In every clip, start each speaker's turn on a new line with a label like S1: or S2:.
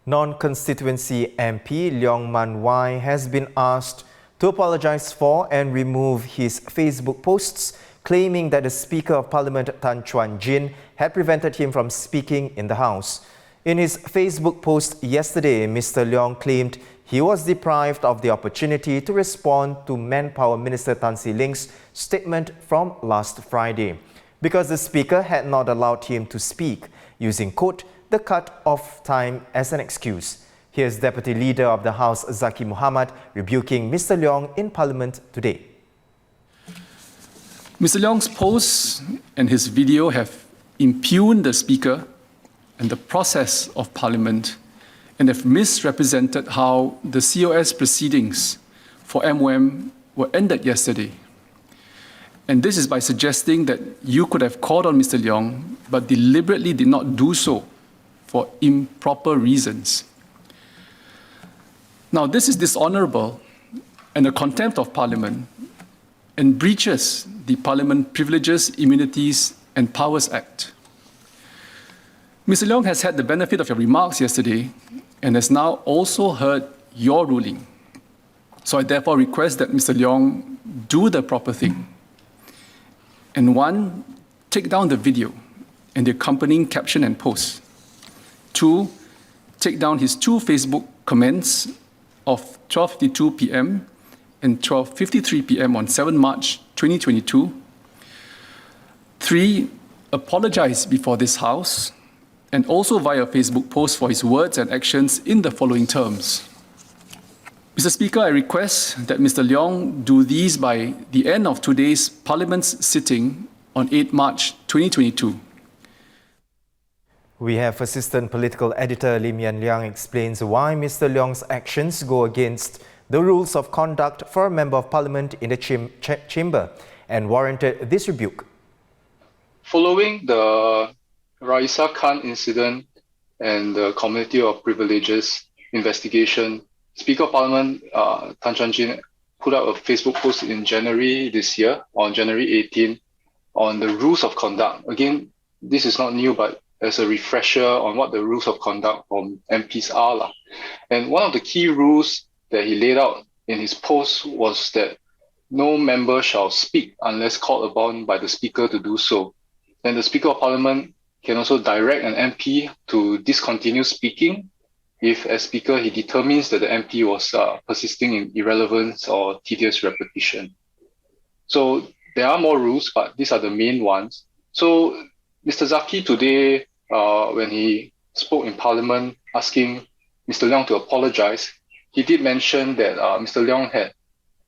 S1: Non-constituency MP Leong Mun Wai has been asked to apologise for and remove his Facebook posts claiming that the Speaker of Parliament Tan Chuan-Jin had prevented him from speaking in the House. In his Facebook post yesterday, Mr Leong claimed he was deprived of the opportunity to respond to Manpower Minister Tan See Ling's statement from last Friday because the Speaker had not allowed him to speak, using, quote, the cut-off time as an excuse. Here's Deputy Leader of the House Zaqy Mohamad rebuking Mr Leong in Parliament today.
S2: Mr Leong's posts and his video have impugned the Speaker and the process of Parliament and have misrepresented how the COS proceedings for MOM were ended yesterday. And this is by suggesting that you could have called on Mr Leong but deliberately did not do so for improper reasons. Now, this is dishonourable and a contempt of Parliament and breaches the Parliament Privileges, Immunities and Powers Act. Mr Leong has had the benefit of your remarks yesterday and has now also heard your ruling. So I therefore request that Mr Leong do the proper thing. And one, take down the video and the accompanying caption and post. Two, take down his two Facebook comments of 12:52 p.m. and 12:53 p.m. on 7 March 2022. Three, apologize before this House and also via Facebook post for his words and actions in the following terms. Mr. Speaker, I request that Mr. Leong do these by the end of today's Parliament's sitting on 8 March 2022.
S1: We have Assistant Political Editor Lim Yan Liang explains why Mr. Leong's actions go against the rules of conduct for a Member of Parliament in the chamber and warranted this rebuke.
S3: Following the Raisa Khan incident and the Committee of Privileges investigation, Speaker of Parliament Tan Chuan-Jin put out a Facebook post in January this year, on January 18, on the rules of conduct. Again, this is not new, but as a refresher on what the rules of conduct from MPs are. And one of the key rules that he laid out in his post was that no member shall speak unless called upon by the Speaker to do so. And the Speaker of Parliament can also direct an MP to discontinue speaking if, as Speaker, he determines that the MP was persisting in irrelevance or tedious repetition. So there are more rules, but these are the main ones. So Mr. Zaqy today, when he spoke in Parliament asking Mr. Leong to apologize, he did mention that Mr. Leong had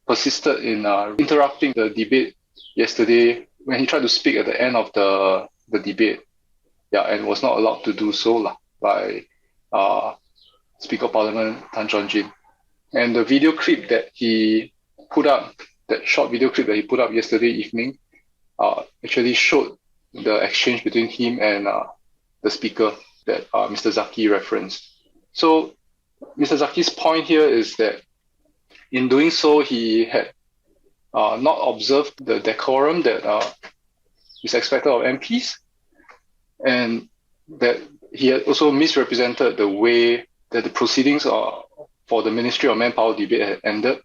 S3: persisted in interrupting the debate yesterday when he tried to speak at the end of the debate, and was not allowed to do so by Speaker of Parliament Tan Chuan-Jin. And the video clip that he put up, that short video clip that he put up yesterday evening, actually showed the exchange between him and the Speaker that Mr. Zaqy referenced. So Mr. Zaqy's point here is that in doing so, he had not observed the decorum that is expected of MPs, and that he had also misrepresented the way that the proceedings for the Ministry of Manpower debate had ended,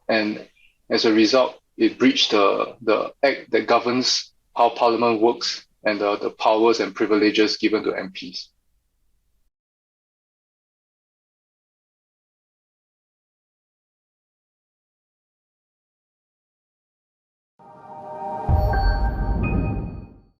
S3: and as a result, it breached the act that governs how Parliament works and the powers and privileges given to MPs.